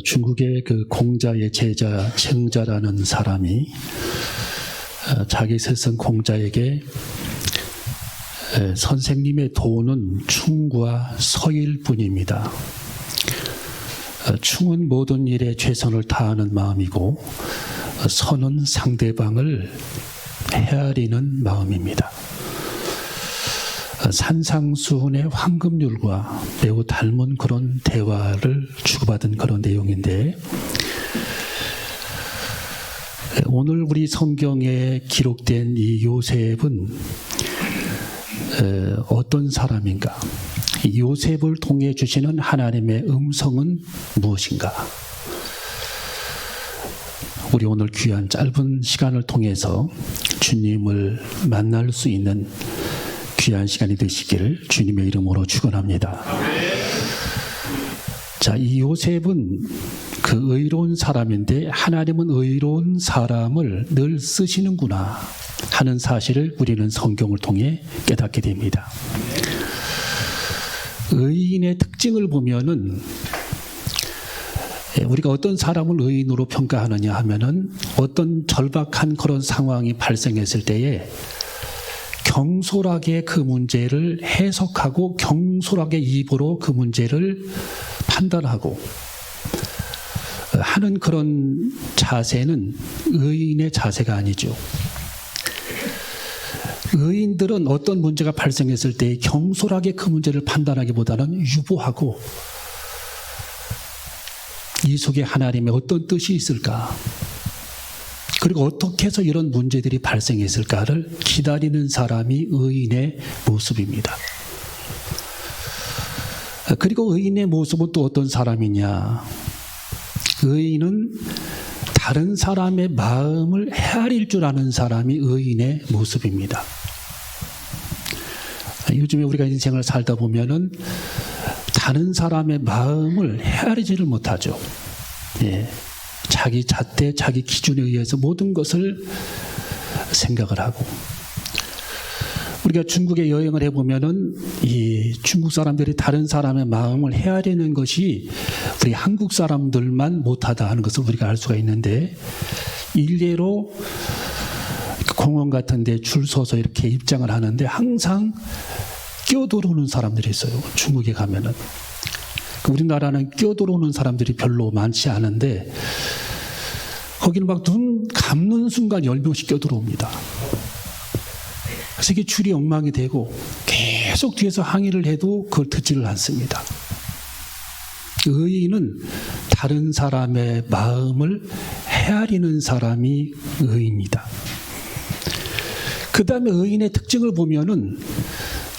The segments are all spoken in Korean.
중국의 그 공자의 제자 정자라는 사람이 자기 스승 공자에게 선생님의 도는 충과 서일 뿐입니다. 충은 모든 일에 최선을 다하는 마음이고 서는 상대방을 헤아리는 마음입니다. 산상수훈의 황금률과 매우 닮은 그런 대화를 주고받은 그런 내용인데, 오늘 우리 성경에 기록된 이 요셉은 어떤 사람인가? 이 요셉을 통해 주시는 하나님의 음성은 무엇인가? 우리 오늘 귀한 짧은 시간을 통해서 주님을 만날 수 있는 귀한 시간이 되시기를 주님의 이름으로 축원합니다. 자, 이 요셉은 그 의로운 사람인데 하나님은 의로운 사람을 늘 쓰시는구나 하는 사실을 우리는 성경을 통해 깨닫게 됩니다. 의인의 특징을 보면은 우리가 어떤 사람을 의인으로 평가하느냐 하면은 어떤 절박한 그런 상황이 발생했을 때에 경솔하게 그 문제를 해석하고 경솔하게 입으로 그 문제를 판단하고 하는 그런 자세는 의인의 자세가 아니죠. 의인들은 어떤 문제가 발생했을 때 경솔하게 그 문제를 판단하기보다는 유보하고 이 속에 하나님의 어떤 뜻이 있을까? 그리고 어떻게 해서 이런 문제들이 발생했을까를 기다리는 사람이 의인의 모습입니다. 그리고 의인의 모습은 또 어떤 사람이냐? 의인은 다른 사람의 마음을 헤아릴 줄 아는 사람이 의인의 모습입니다. 요즘에 우리가 인생을 살다 보면은 다른 사람의 마음을 헤아리지를 못하죠. 예. 자기 잣대, 자기 기준에 의해서 모든 것을 생각을 하고, 우리가 중국에 여행을 해보면은 이 중국 사람들이 다른 사람의 마음을 헤아리는 것이 우리 한국 사람들만 못하다 하는 것을 우리가 알 수가 있는데, 일례로 공원 같은 데 줄 서서 이렇게 입장을 하는데 항상 끼어들어오는 사람들이 있어요. 중국에 가면은. 우리나라는 끼어들어오는 사람들이 별로 많지 않은데 거기는 막 눈 감는 순간 10명씩 끼어들어옵니다. 그래서 이게 줄이 엉망이 되고 계속 뒤에서 항의를 해도 그걸 듣지를 않습니다. 의인은 다른 사람의 마음을 헤아리는 사람이 의인이다. 그 다음에 의인의 특징을 보면은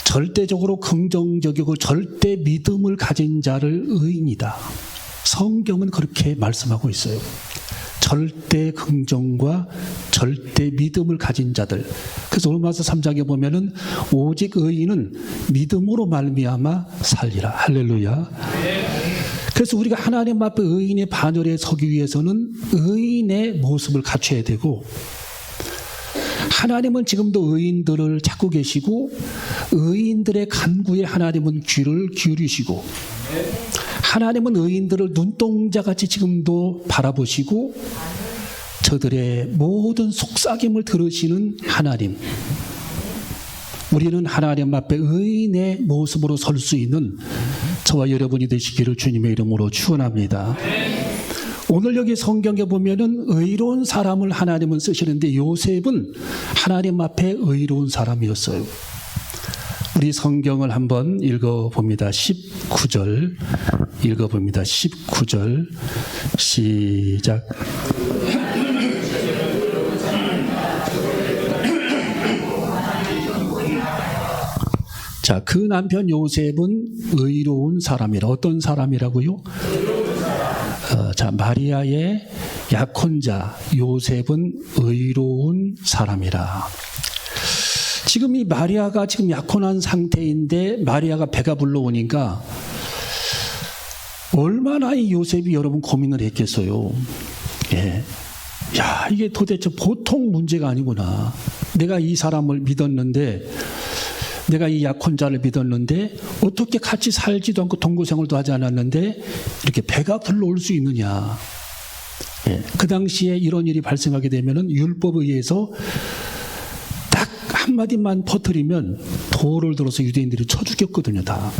절대적으로 긍정적이고 절대 믿음을 가진 자를 의인이다. 성경은 그렇게 말씀하고 있어요. 절대 긍정과 절대 믿음을 가진 자들. 그래서 로마서 3장에 보면은 오직 의인은 믿음으로 말미암아 살리라. 할렐루야. 그래서 우리가 하나님 앞에 의인의 반열에 서기 위해서는 의인의 모습을 갖춰야 되고, 하나님은 지금도 의인들을 찾고 계시고 의인들의 간구에 하나님은 귀를 기울이시고, 하나님은 의인들을 눈동자같이 지금도 바라보시고 저들의 모든 속삭임을 들으시는 하나님. 우리는 하나님 앞에 의인의 모습으로 설 수 있는 저와 여러분이 되시기를 주님의 이름으로 축원합니다. 오늘 여기 성경에 보면은 의로운 사람을 하나님은 쓰시는데 요셉은 하나님 앞에 의로운 사람이었어요. 우리 성경을 한번 읽어봅니다. 19절 읽어봅니다. 19절 시작. 자, 그 남편 요셉은 의로운 사람이라. 어떤 사람이라고요? 자, 마리아의 약혼자 요셉은 의로운 사람이라. 지금 이 마리아가 지금 약혼한 상태인데 마리아가 배가 불러오니까 얼마나 이 요셉이 여러분 고민을 했겠어요. 예. 야, 이게 도대체 보통 문제가 아니구나. 내가 이 사람을 믿었는데 내가 이 약혼자를 믿었는데 어떻게 같이 살지도 않고 동거생활도 하지 않았는데 이렇게 배가 불러올 수 있느냐. 예, 그 당시에 이런 일이 발생하게 되면은 율법에 의해서 딱 한마디만 퍼뜨리면 돌을 들어서 유대인들이 쳐 죽였거든요, 다.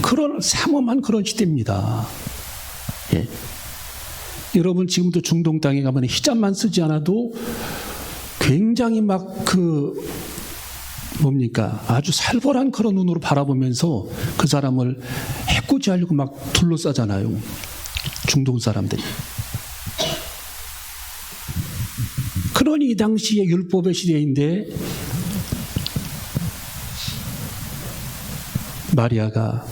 그런 삼엄한 그런 시대입니다. 예. 여러분 지금도 중동 땅에 가면 히잡만 쓰지 않아도 굉장히 막 아주 살벌한 그런 눈으로 바라보면서 그 사람을 해코지하려고 막 둘러싸잖아요. 중동 사람들이. 그러니 이 당시에 율법의 시대인데 마리아가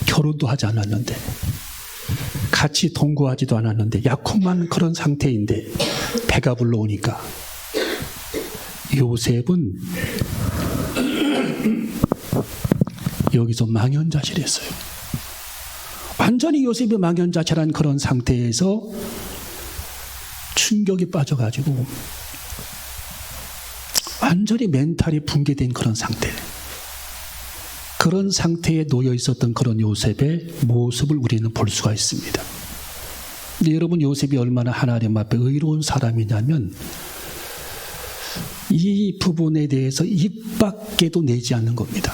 결혼도 하지 않았는데 같이 동거하지도 않았는데 약혼만 그런 상태인데 배가 불러오니까 요셉은 여기서 망연자실했어요. 완전히 요셉이 망연자실한 그런 상태에서 충격이 빠져가지고 완전히 멘탈이 붕괴된 그런 상태. 그런 상태에 놓여 있었던 그런 요셉의 모습을 우리는 볼 수가 있습니다. 근데 여러분 요셉이 얼마나 하나님 앞에 의로운 사람이냐면 이 부분에 대해서 입 밖에도 내지 않는 겁니다.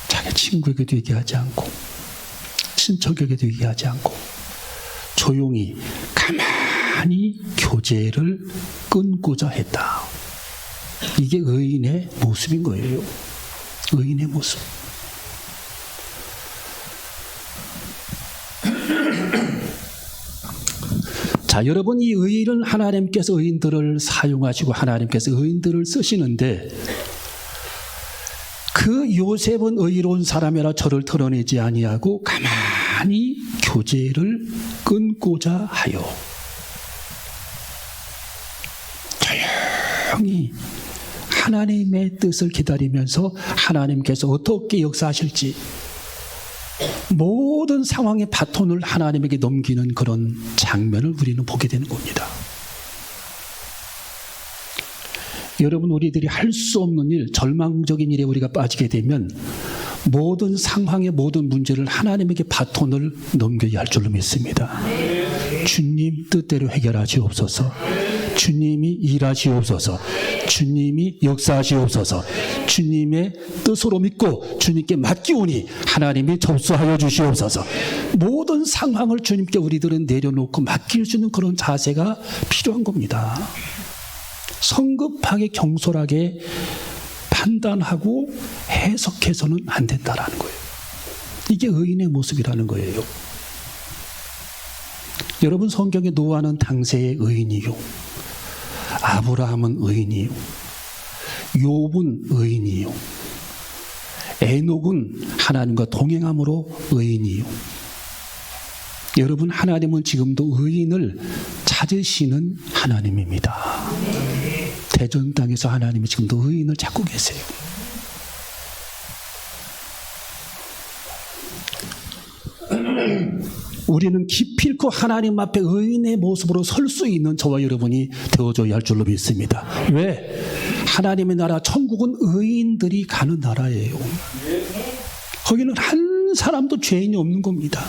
자기 친구에게도 얘기하지 않고 친척에게도 얘기하지 않고 조용히 가만히 교제를 끊고자 했다. 이게 의인의 모습인 거예요. 의인의 모습. 자, 여러분 이 의인은 하나님께서 의인들을 사용하시고 하나님께서 의인들을 쓰시는데 그 요셉은 의로운 사람이라 저를 털어내지 아니하고 가만히 교제를 끊고자 하여 조용히 하나님의 뜻을 기다리면서 하나님께서 어떻게 역사하실지 모든 상황의 바톤을 하나님에게 넘기는 그런 장면을 우리는 보게 되는 겁니다. 여러분 우리들이 할 수 없는 일, 절망적인 일에 우리가 빠지게 되면 모든 상황의 모든 문제를 하나님에게 바톤을 넘겨야 할 줄로 믿습니다. 주님 뜻대로 해결하시옵소서. 주님이 일하시옵소서. 주님이 역사하시옵소서. 주님의 뜻으로 믿고 주님께 맡기오니 하나님이 접수하여 주시옵소서. 모든 상황을 주님께 우리들은 내려놓고 맡길 수 있는 그런 자세가 필요한 겁니다. 성급하게 경솔하게 판단하고 해석해서는 안 된다라는 거예요. 이게 의인의 모습이라는 거예요. 여러분 성경에 노아는 당세의 의인이요, 아브라함은 의인이요, 욥은 의인이요, 에녹은 하나님과 동행함으로 의인이요. 여러분 하나님은 지금도 의인을 찾으시는 하나님입니다. 대전 땅에서 하나님이 지금도 의인을 찾고 계세요. 우리는 기필코 하나님 앞에 의인의 모습으로 설 수 있는 저와 여러분이 되어줘야 할 줄로 믿습니다. 왜? 하나님의 나라 천국은 의인들이 가는 나라예요. 거기는 한 사람도 죄인이 없는 겁니다.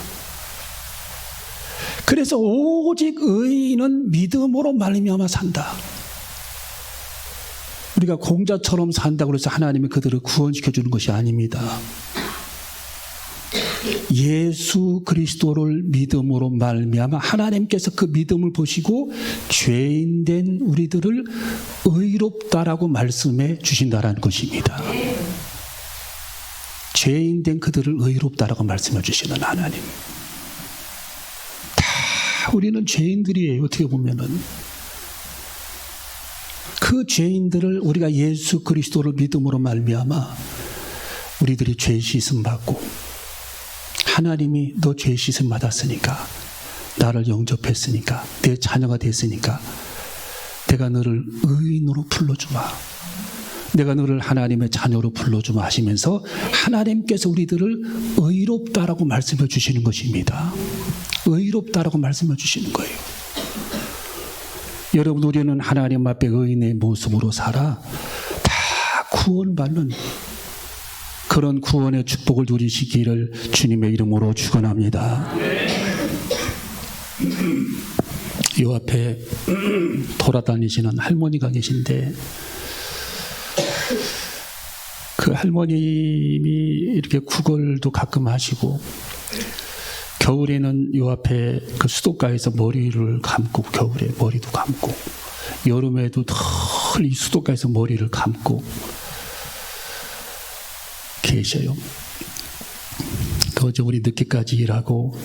그래서 오직 의인은 믿음으로 말미암아 산다. 우리가 공자처럼 산다고 해서 하나님이 그들을 구원시켜주는 것이 아닙니다. 예수 그리스도를 믿음으로 말미암아 하나님께서 그 믿음을 보시고 죄인된 우리들을 의롭다라고 말씀해 주신다라는 것입니다. 죄인된 그들을 의롭다라고 말씀해 주시는 하나님. 다 우리는 죄인들이에요. 어떻게 보면은 그 죄인들을 우리가 예수 그리스도를 믿음으로 말미암아 우리들이 죄 씻음 받고 하나님이 너 죄 씻음 받았으니까 나를 영접했으니까 내 자녀가 됐으니까 내가 너를 의인으로 불러주마, 내가 너를 하나님의 자녀로 불러주마 하시면서 하나님께서 우리들을 의롭다라고 말씀해 주시는 것입니다. 의롭다라고 말씀해 주시는 거예요. 여러분 우리는 하나님 앞에 의인의 모습으로 살아 다 구원받는 그런 구원의 축복을 누리시기를 주님의 이름으로 축원합니다. 요 앞에 돌아다니시는 할머니가 계신데 그 할머님이 이렇게 구걸도 가끔 하시고 겨울에는 요 앞에 그 수도가에서 머리를 감고 겨울에 머리도 감고 여름에도 늘 이 수도가에서 머리를 감고 계셔요. 어제 우리 늦게까지 일하고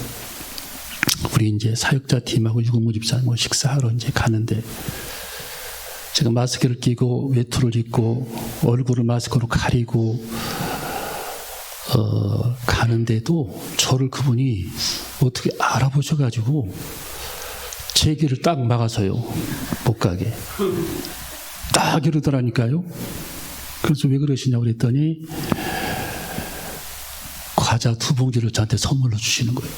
우리 이제 사역자 팀하고 유근무 집사님 식사하러 이제 가는데 제가 마스크를 끼고 외투를 입고 얼굴을 마스크로 가리고 가는데도 저를 그분이 어떻게 알아보셔가지고 제 길을 딱 막아서요. 못 가게. 딱 이러더라니까요. 그래서 왜 그러시냐고 그랬더니 과자 2봉지를 저한테 선물로 주시는 거예요.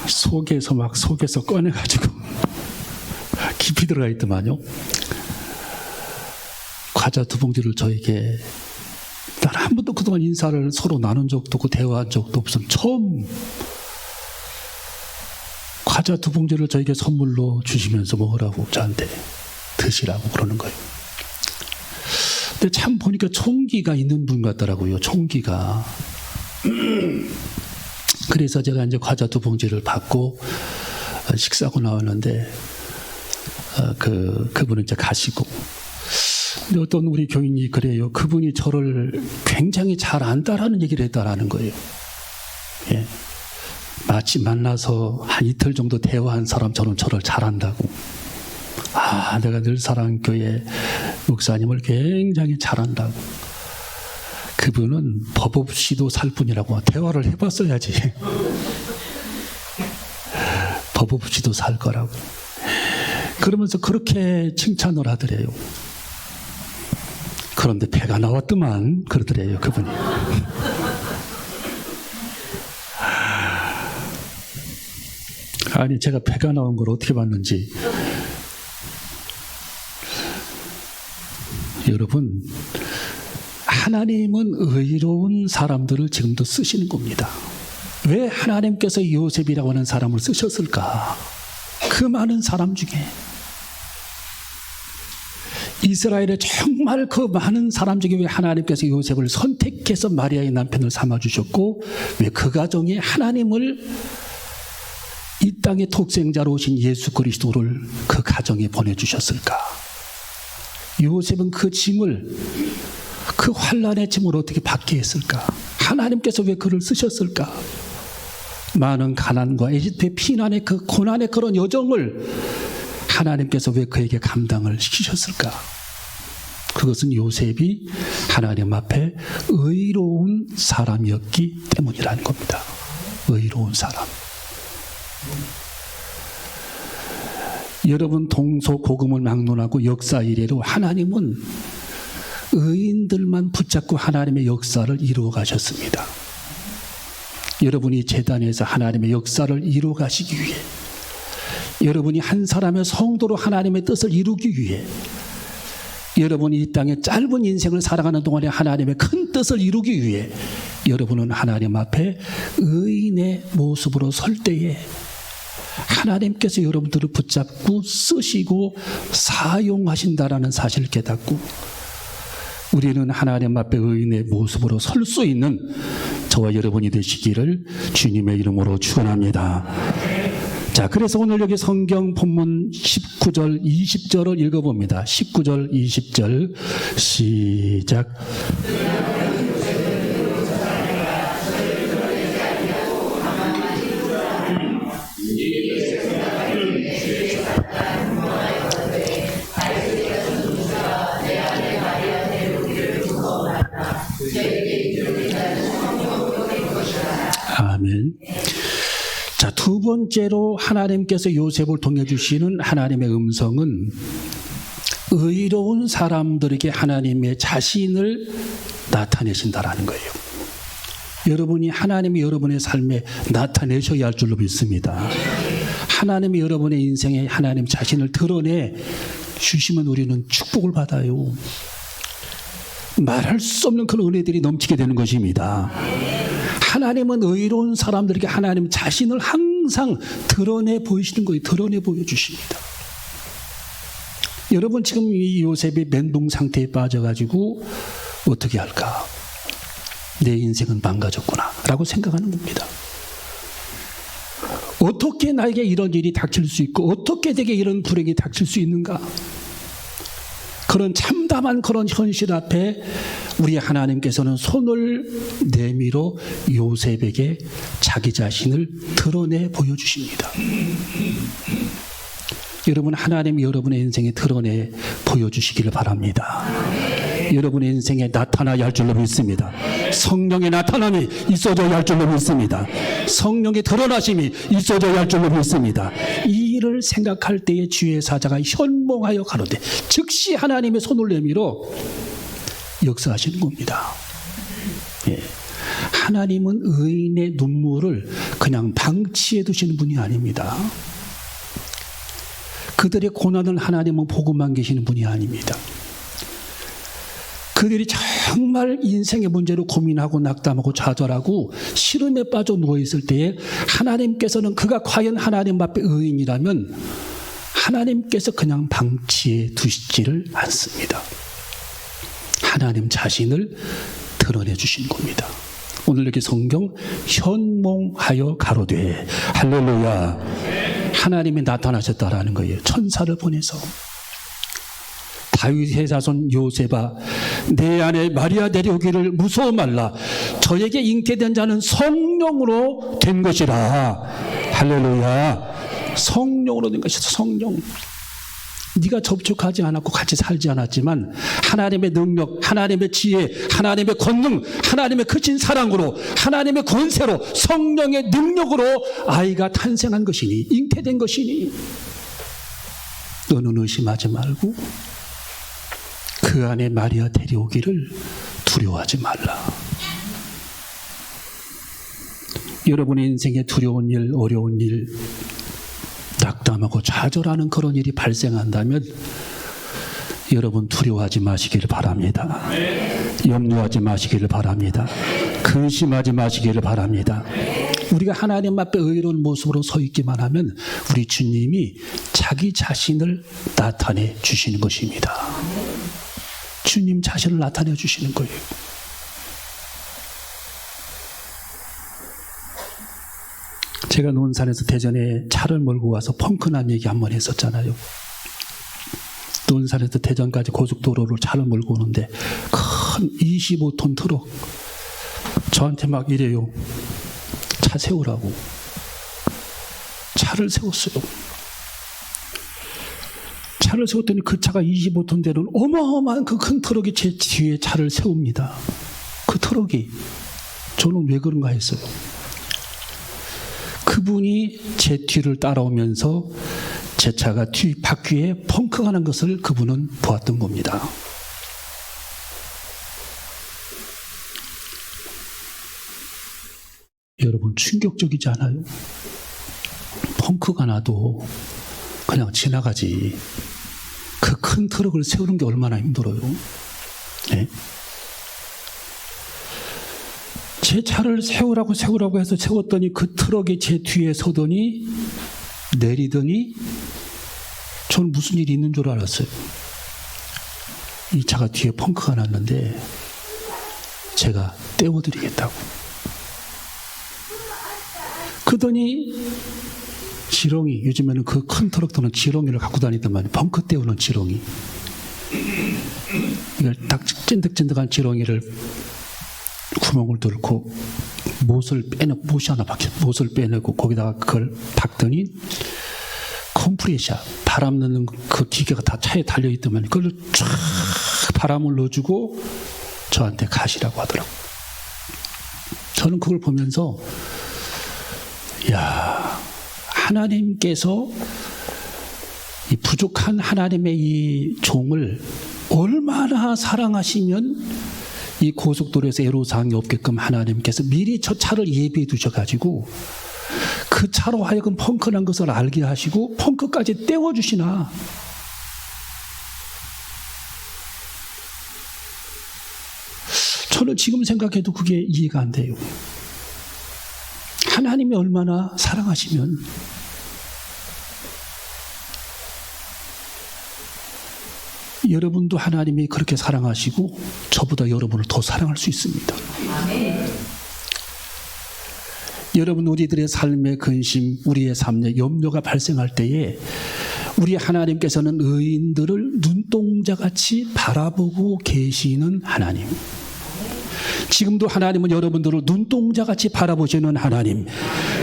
속에서 꺼내가지고 깊이 들어가 있더만요. 과자 2봉지를 저에게 난 한 번도 그동안 인사를 서로 나눈 적도 없고 대화한 적도 없어. 처음 과자 2봉지를 저에게 선물로 주시면서 먹으라고 저한테 드시라고 그러는 거예요. 근데 참 보니까 총기가 있는 분 같더라고요. 총기가. 그래서 제가 이제 과자 2봉지를 받고 식사하고 나왔는데 그분은 이제 가시고. 근데 어떤 우리 교인이 그래요. 그분이 저를 굉장히 잘 안다라는 얘기를 했다라는 거예요. 예. 마치 만나서 한 이틀 정도 대화한 사람처럼 저를 잘 안다고. 아, 내가 늘사랑교회 목사님을 굉장히 잘 안다고. 그분은 법 없이도 살 뿐이라고. 대화를 해봤어야지. 법 없이도 살 거라고. 그러면서 그렇게 칭찬을 하더래요. 그런데 배가 나왔더만 그러더래요, 그분이. 아니, 제가 배가 나온 걸 어떻게 봤는지. 여러분, 하나님은 의로운 사람들을 지금도 쓰시는 겁니다. 왜 하나님께서 요셉이라고 하는 사람을 쓰셨을까? 그 많은 사람 중에 이스라엘의 정말 그 많은 사람 중에 왜 하나님께서 요셉을 선택해서 마리아의 남편을 삼아주셨고 왜 그 가정에 하나님을 이 땅의 독생자로 오신 예수 그리스도를 그 가정에 보내주셨을까? 요셉은 그 짐을, 그 환난의 짐을 어떻게 받게 했을까? 하나님께서 왜 그를 쓰셨을까? 많은 가난과 에집트의 피난의 그 고난의 그런 여정을 하나님께서 왜 그에게 감당을 시키셨을까? 그것은 요셉이 하나님 앞에 의로운 사람이었기 때문이라는 겁니다. 의로운 사람. 여러분, 동서고금을 막론하고 역사 이래로 하나님은 의인들만 붙잡고 하나님의 역사를 이루어 가셨습니다. 여러분이 제단에서 하나님의 역사를 이루어 가시기 위해, 여러분이 한 사람의 성도로 하나님의 뜻을 이루기 위해, 여러분이 이 땅의 짧은 인생을 살아가는 동안에 하나님의 큰 뜻을 이루기 위해 여러분은 하나님 앞에 의인의 모습으로 설 때에 하나님께서 여러분들을 붙잡고 쓰시고 사용하신다라는 사실을 깨닫고 우리는 하나님 앞에 의인의 모습으로 설 수 있는 저와 여러분이 되시기를 주님의 이름으로 축원합니다. 자, 그래서 오늘 여기 성경 본문 19절, 20절을 읽어봅니다. 19절, 20절 시작. 아멘. 자, 두 번째로 하나님께서 요셉을 통해 주시는 하나님의 음성은 의로운 사람들에게 하나님의 자신을 나타내신다라는 거예요. 여러분이 하나님이 여러분의 삶에 나타내셔야 할 줄로 믿습니다. 하나님이 여러분의 인생에 하나님 자신을 드러내 주시면 우리는 축복을 받아요. 말할 수 없는 그런 은혜들이 넘치게 되는 것입니다. 하나님은 의로운 사람들에게 하나님 자신을 항상 드러내 보이시는 거예요. 드러내 보여주십니다. 여러분 지금 이 요셉이 멘붕 상태에 빠져가지고 어떻게 할까? 내 인생은 망가졌구나 라고 생각하는 겁니다. 어떻게 나에게 이런 일이 닥칠 수 있고 어떻게 내게 이런 불행이 닥칠 수 있는가? 그런 참담한 그런 현실 앞에 우리 하나님께서는 손을 내밀어 요셉에게 자기 자신을 드러내 보여주십니다. 여러분 하나님이 여러분의 인생에 드러내 보여주시기를 바랍니다. 여러분의 인생에 나타나야 할 줄로 믿습니다. 성령의 나타남이 있어져야 할 줄로 믿습니다. 성령의 드러나심이 있어져야 할 줄로 믿습니다. 이 일을 생각할 때에 주의 사자가 현몽하여 가로되 즉시 하나님의 손을 내밀어 역사하시는 겁니다. 예. 하나님은 의인의 눈물을 그냥 방치해 두시는 분이 아닙니다. 그들의 고난을 하나님은 보고만 계시는 분이 아닙니다. 그들이 정말 인생의 문제로 고민하고 낙담하고 좌절하고 시름에 빠져 누워있을 때에 하나님께서는 그가 과연 하나님 앞에 의인이라면 하나님께서 그냥 방치해 두시지를 않습니다. 하나님 자신을 드러내 주신 겁니다. 오늘 이렇게 성경 현몽하여 가로되 할렐루야 하나님이 나타나셨다라는 거예요. 천사를 보내서 다윗의 자손 요셉아 내 아내 마리아 데려오기를 무서워 말라 저에게 잉태된 자는 성령으로 된 것이라 할렐루야 성령으로 된 것이다. 성령 네가 접촉하지 않았고 같이 살지 않았지만 하나님의 능력, 하나님의 지혜, 하나님의 권능, 하나님의 크신 사랑으로 하나님의 권세로 성령의 능력으로 아이가 탄생한 것이니 잉태된 것이니 너는 의심하지 말고 그 안에 마리아 데려오기를 두려워하지 말라. 여러분의 인생에 두려운 일, 어려운 일 낙담하고 좌절하는 그런 일이 발생한다면 여러분 두려워하지 마시기를 바랍니다. 염려하지 마시기를 바랍니다. 근심하지 마시기를 바랍니다. 우리가 하나님 앞에 의로운 모습으로 서 있기만 하면 우리 주님이 자기 자신을 나타내 주시는 것입니다. 주님 자신을 나타내 주시는 거예요. 제가 논산에서 대전에 차를 몰고 와서 펑크난 얘기 한 번 했었잖아요. 논산에서 대전까지 고속도로로 차를 몰고 오는데 큰 25톤 트럭 저한테 막 이래요. 차 세우라고. 차를 세웠어요. 차를 세웠더니 그 차가 25톤 되는 어마어마한 그 큰 트럭이 제 뒤에 차를 세웁니다. 그 트럭이. 저는 왜 그런가 했어요. 그분이 제 뒤를 따라오면서 제 차가 뒤 바퀴에 펑크가 난 것을 그분은 보았던 겁니다. 여러분 충격적이지 않아요? 펑크가 나도 그냥 지나가지. 그 큰 트럭을 세우는 게 얼마나 힘들어요. 네? 제 차를 세우라고 해서 세웠더니 그 트럭이 제 뒤에 서더니 내리더니 저는 무슨 일이 있는 줄 알았어요. 이 차가 뒤에 펑크가 났는데 제가 떼어드리겠다고. 그러더니 지렁이, 요즘에는 그 큰 트럭들은 지렁이를 갖고 다니단 말이에요. 펑크 떼우는 지렁이. 이걸 딱 찐득찐득한 지렁이를 구멍을 뚫고 못이 하나 박혀, 못을 빼내고 거기다가 그걸 박더니 컴프레셔, 바람 넣는 그 기계가 다 차에 달려있더만 그걸 쫙 바람을 넣어주고 저한테 가시라고 하더라고요. 저는 그걸 보면서 야, 하나님께서 이 부족한 하나님의 이 종을 얼마나 사랑하시면 이 고속도로에서 애로사항이 없게끔 하나님께서 미리 저 차를 예비해 두셔가지고 그 차로 하여금 펑크난 것을 알게 하시고 펑크까지 떼어주시나. 저는 지금 생각해도 그게 이해가 안 돼요. 하나님이 얼마나 사랑하시면 여러분도 하나님이 그렇게 사랑하시고 저보다 여러분을 더 사랑할 수 있습니다. 아멘. 여러분, 우리들의 삶의 근심, 우리의 삶의 염려가 발생할 때에 우리 하나님께서는 의인들을 눈동자같이 바라보고 계시는 하나님. 지금도 하나님은 여러분들을 눈동자같이 바라보시는 하나님,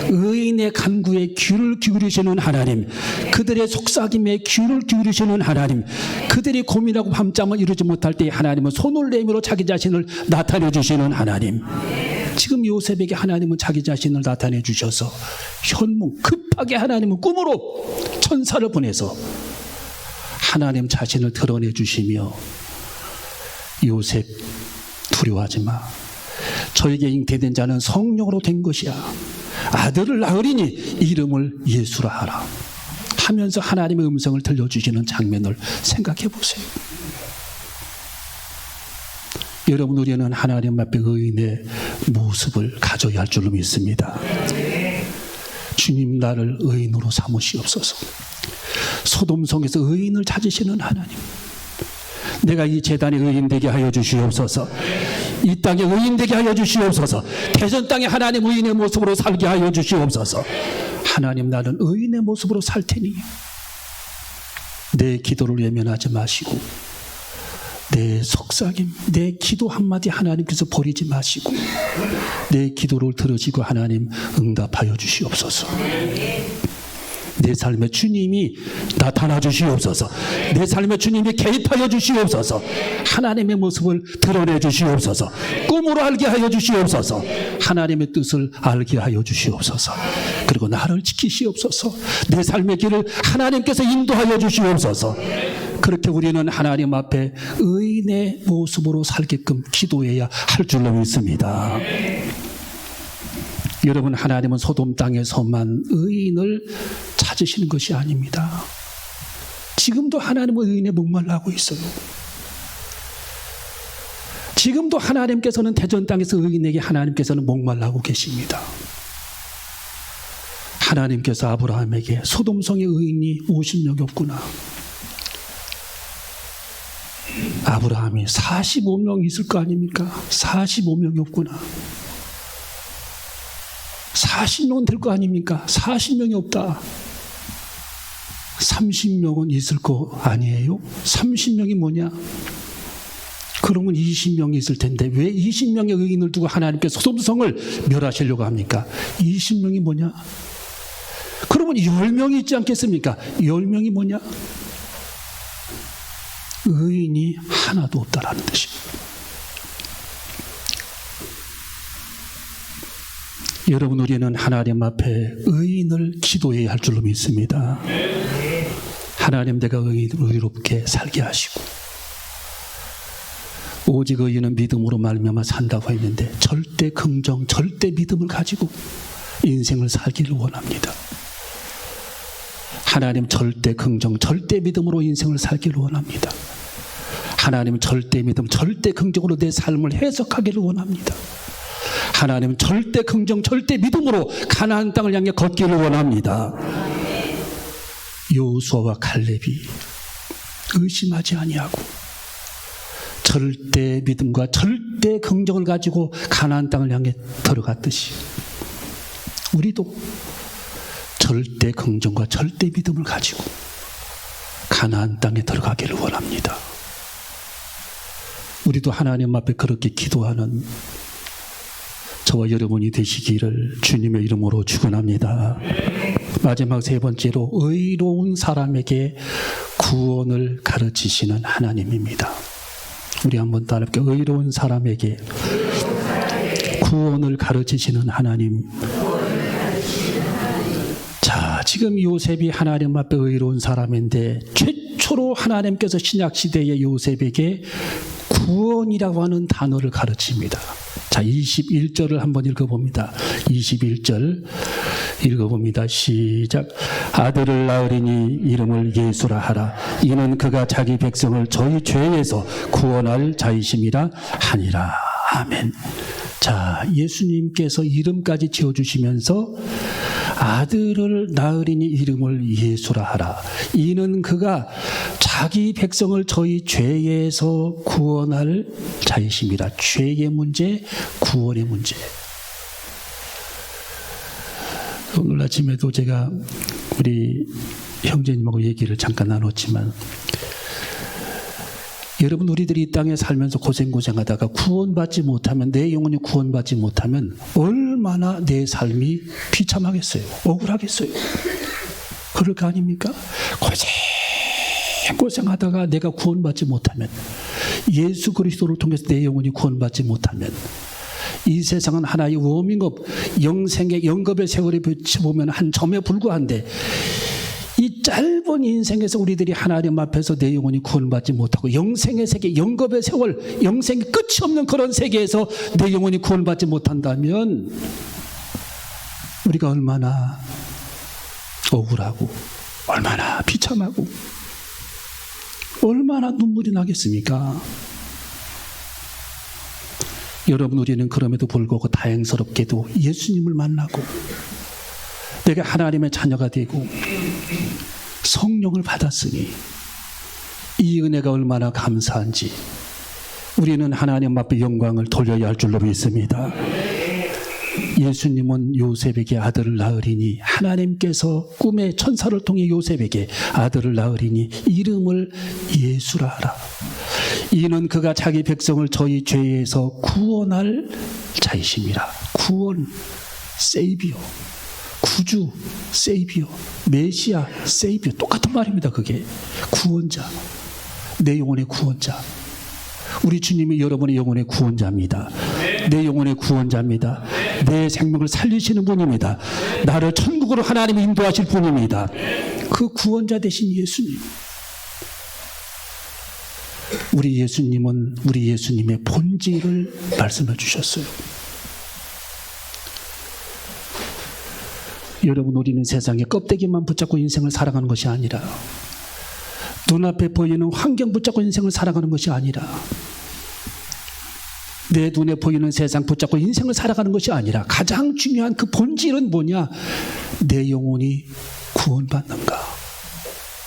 의인의 간구에 귀를 기울이시는 하나님, 그들의 속삭임에 귀를 기울이시는 하나님, 그들이 고민하고 밤잠을 이루지 못할 때 하나님은 손을 내밀어 자기 자신을 나타내 주시는 하나님. 지금 요셉에게 하나님은 자기 자신을 나타내 주셔서 현몽, 급하게 하나님은 꿈으로 천사를 보내서 하나님 자신을 드러내 주시며, 요셉 두려워하지 마. 저에게 잉태된 자는 성령으로 된 것이야. 아들을 낳으리니 이름을 예수라 하라 하면서 하나님의 음성을 들려주시는 장면을 생각해 보세요. 여러분, 우리는 하나님 앞에 의인의 모습을 가져야 할 줄로 믿습니다. 주님, 나를 의인으로 삼으시옵소서. 소돔성에서 의인을 찾으시는 하나님, 내가 이 재단에 의인 되게 하여 주시옵소서. 이 땅에 의인 되게 하여 주시옵소서. 대전 땅에 하나님 의인의 모습으로 살게 하여 주시옵소서. 하나님, 나는 의인의 모습으로 살 테니 내 기도를 외면하지 마시고, 내 속삭임, 내 기도 한마디 하나님께서 버리지 마시고, 내 기도를 들으시고 하나님 응답하여 주시옵소서. 내 삶에 주님이 나타나 주시옵소서. 내 삶에 주님이 개입하여 주시옵소서. 하나님의 모습을 드러내 주시옵소서. 꿈으로 알게 하여 주시옵소서. 하나님의 뜻을 알게 하여 주시옵소서. 그리고 나를 지키시옵소서. 내 삶의 길을 하나님께서 인도하여 주시옵소서. 그렇게 우리는 하나님 앞에 의인의 모습으로 살게끔 기도해야 할 줄로 믿습니다. 여러분, 하나님은 소돔 땅에서만 의인을 찾으시는 것이 아닙니다. 지금도 하나님은 의인에 목말라하고 있어요. 지금도 하나님께서는 대전 땅에서 의인에게 하나님께서는 목말라하고 계십니다. 하나님께서 아브라함에게 소돔성의 의인이 50명이 없구나, 아브라함이 45명 있을 거 아닙니까? 45명이 없구나, 40명은 될 거 아닙니까? 40명이 없다. 30명은 있을 거 아니에요? 30명이 뭐냐? 그러면 20명이 있을 텐데 왜 20명의 의인을 두고 하나님께서 소돔성을 멸하시려고 합니까? 20명이 뭐냐? 그러면 10명이 있지 않겠습니까? 10명이 뭐냐? 의인이 하나도 없다라는 뜻입니다. 여러분, 우리는 하나님 앞에 의인을 기도해야 할 줄로 믿습니다. 하나님, 내가 의롭게 살게 하시고, 오직 의인은 믿음으로 말미암아 산다고 했는데 절대 긍정, 절대 믿음을 가지고 인생을 살기를 원합니다. 하나님, 절대 긍정, 절대 믿음으로 인생을 살기를 원합니다. 하나님, 절대 믿음, 절대 긍정으로 내 삶을 해석하기를 원합니다. 하나님, 절대 긍정, 절대 믿음으로 가나안 땅을 향해 걷기를 원합니다. 여호수아와 갈렙이 의심하지 아니하고 절대 믿음과 절대 긍정을 가지고 가나안 땅을 향해 들어갔듯이 우리도 절대 긍정과 절대 믿음을 가지고 가나안 땅에 들어가기를 원합니다. 우리도 하나님 앞에 그렇게 기도하는 저와 여러분이 되시기를 주님의 이름으로 축원합니다. 마지막 세 번째로, 의로운 사람에게 구원을 가르치시는 하나님입니다. 우리 한번 따라할게. 의로운 사람에게 구원을 가르치시는 하나님. 자, 지금 요셉이 하나님 앞에 의로운 사람인데 최초로 하나님께서 신약시대의 요셉에게 구원이라고 하는 단어를 가르칩니다. 자, 21절을 한번 읽어봅니다. 21절 읽어봅니다. 시작. 아들을 낳으리니 이름을 예수라 하라. 이는 그가 자기 백성을 저희 죄에서 구원할 자이심이라 하니라. 아멘. 자, 예수님께서 이름까지 지어주시면서 아들을 낳으리니 이름을 예수라 하라. 이는 그가 자기 백성을 저희 죄에서 구원할 자이심이라. 죄의 문제, 구원의 문제. 오늘 아침에도 제가 우리 형제님하고 얘기를 잠깐 나눴지만, 여러분, 우리들이 이 땅에 살면서 고생하다가 구원받지 못하면, 내 영혼이 구원받지 못하면 얼마나 내 삶이 비참하겠어요. 억울하겠어요. 그럴 거 아닙니까? 고생하다가 내가 구원받지 못하면, 예수 그리스도를 통해서 내 영혼이 구원받지 못하면, 이 세상은 하나의 워밍업, 영생의 영겁의 세월에 비춰보면 한 점에 불과한데, 이 짧은 인생에서 우리들이 하나님 앞에서 내 영혼이 구원받지 못하고, 영생의 세계, 영겁의 세월, 영생이 끝이 없는 그런 세계에서 내 영혼이 구원받지 못한다면 우리가 얼마나 억울하고 얼마나 비참하고 얼마나 눈물이 나겠습니까? 여러분, 우리는 그럼에도 불구하고 다행스럽게도 예수님을 만나고 내가 하나님의 자녀가 되고 성령을 받았으니 이 은혜가 얼마나 감사한지 우리는 하나님 앞에 영광을 돌려야 할 줄로 믿습니다. 예수님은 요셉에게 아들을 낳으리니, 하나님께서 꿈의 천사를 통해 요셉에게 아들을 낳으리니 이름을 예수라 하라. 이는 그가 자기 백성을 저희 죄에서 구원할 자이심이라. 구원, 세이비어, 구주, 세이비어, 메시아, 세이비어, 똑같은 말입니다. 그게 구원자, 내 영혼의 구원자. 우리 주님이 여러분의 영혼의 구원자입니다. 내 영혼의 구원자입니다. 내 생명을 살리시는 분입니다. 나를 천국으로 하나님이 인도하실 분입니다. 그 구원자 되신 예수님. 우리 예수님은 우리 예수님의 본질을 말씀해 주셨어요. 여러분, 우리는 세상의 껍데기만 붙잡고 인생을 살아가는 것이 아니라, 눈앞에 보이는 환경 붙잡고 인생을 살아가는 것이 아니라, 내 눈에 보이는 세상 붙잡고 인생을 살아가는 것이 아니라, 가장 중요한 그 본질은 뭐냐? 내 영혼이 구원받는가?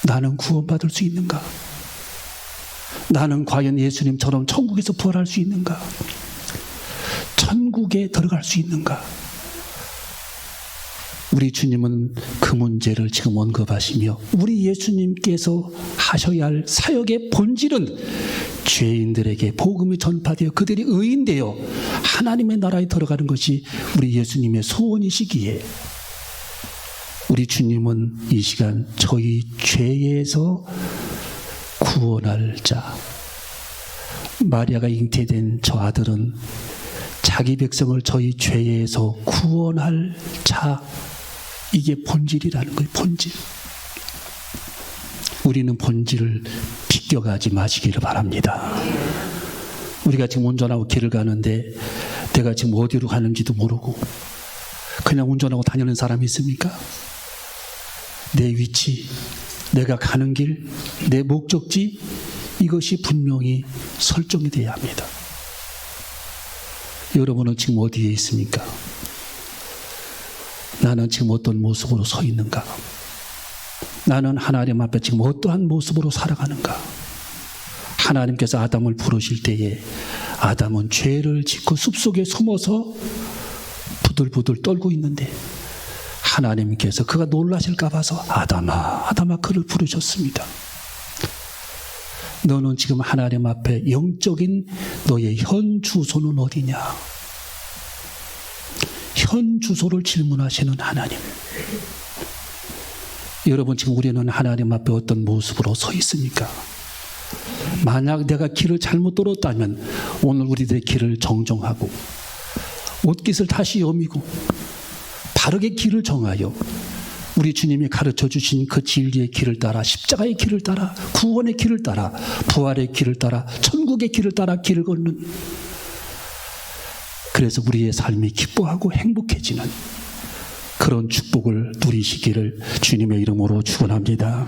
나는 구원받을 수 있는가? 나는 과연 예수님처럼 천국에서 부활할 수 있는가? 천국에 들어갈 수 있는가? 우리 주님은 그 문제를 지금 언급하시며, 우리 예수님께서 하셔야 할 사역의 본질은 죄인들에게 복음이 전파되어 그들이 의인되어 하나님의 나라에 들어가는 것이 우리 예수님의 소원이시기에, 우리 주님은 이 시간 저희 죄에서 구원할 자, 마리아가 잉태된 저 아들은 자기 백성을 저희 죄에서 구원할 자, 이게 본질이라는 거예요. 본질. 우리는 본질을 비껴가지 마시기를 바랍니다. 우리가 지금 운전하고 길을 가는데 내가 지금 어디로 가는지도 모르고 그냥 운전하고 다니는 사람이 있습니까? 내 위치, 내가 가는 길, 내 목적지, 이것이 분명히 설정이 돼야 합니다. 여러분은 지금 어디에 있습니까? 나는 지금 어떤 모습으로 서 있는가? 나는 하나님 앞에 지금 어떠한 모습으로 살아가는가? 하나님께서 아담을 부르실 때에 아담은 죄를 짓고 숲속에 숨어서 부들부들 떨고 있는데, 하나님께서 그가 놀라실까 봐서 아담아, 아담아 그를 부르셨습니다. 너는 지금 하나님 앞에 영적인 너의 현 주소는 어디냐? 현 주소를 질문하시는 하나님. 여러분, 지금 우리는 하나님 앞에 어떤 모습으로 서 있습니까? 만약 내가 길을 잘못 들었다면 오늘 우리들의 길을 정정하고 옷깃을 다시 여미고 바르게 길을 정하여 우리 주님이 가르쳐 주신 그 진리의 길을 따라, 십자가의 길을 따라, 구원의 길을 따라, 부활의 길을 따라, 천국의 길을 따라 길을 걷는, 그래서 우리의 삶이 기뻐하고 행복해지는 그런 축복을 누리시기를 주님의 이름으로 축원합니다.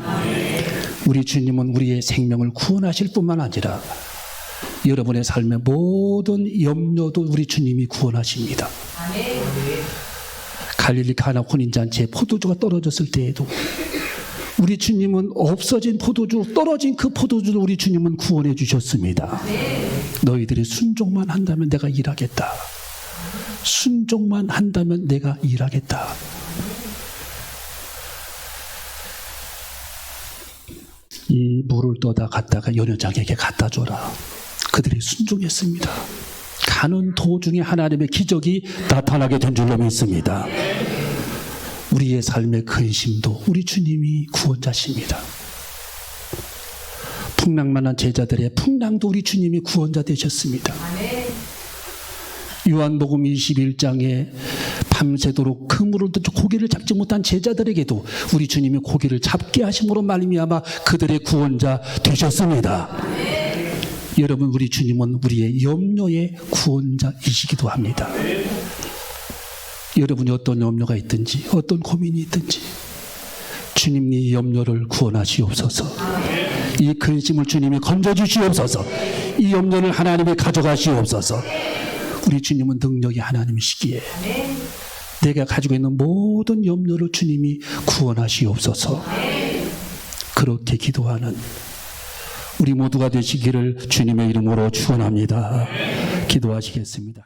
우리 주님은 우리의 생명을 구원하실 뿐만 아니라 여러분의 삶의 모든 염려도 우리 주님이 구원하십니다. 갈릴리 가나 혼인잔치에 포도주가 떨어졌을 때에도 우리 주님은 없어진 포도주, 떨어진 그 포도주를 우리 주님은 구원해 주셨습니다. 너희들이 순종만 한다면 내가 일하겠다. 순종만 한다면 내가 일하겠다. 이 물을 떠다 갖다가 연회장에게 갖다 줘라. 그들이 순종했습니다. 가는 도중에 하나님의 기적이 나타나게 된 줄로 믿습니다. 우리의 삶의 근심도 우리 주님이 구원자십니다. 풍랑만한 제자들의 풍랑도 우리 주님이 구원자 되셨습니다. 요한복음 21장에 밤새도록 그물을 던져 고기를 잡지 못한 제자들에게도 우리 주님이 고기를 잡게 하심으로 말미암아 그들의 구원자 되셨습니다. 여러분, 우리 주님은 우리의 염려의 구원자이시기도 합니다. 여러분이 어떤 염려가 있든지 어떤 고민이 있든지 주님이 이 염려를 구원하시옵소서. 이 근심을 주님이 건져주시옵소서. 이 염려를 하나님이 가져가시옵소서. 우리 주님은 능력이 하나님이시기에 내가 가지고 있는 모든 염려를 주님이 구원하시옵소서. 그렇게 기도하는 우리 모두가 되시기를 주님의 이름으로 축원합니다. 기도하시겠습니다.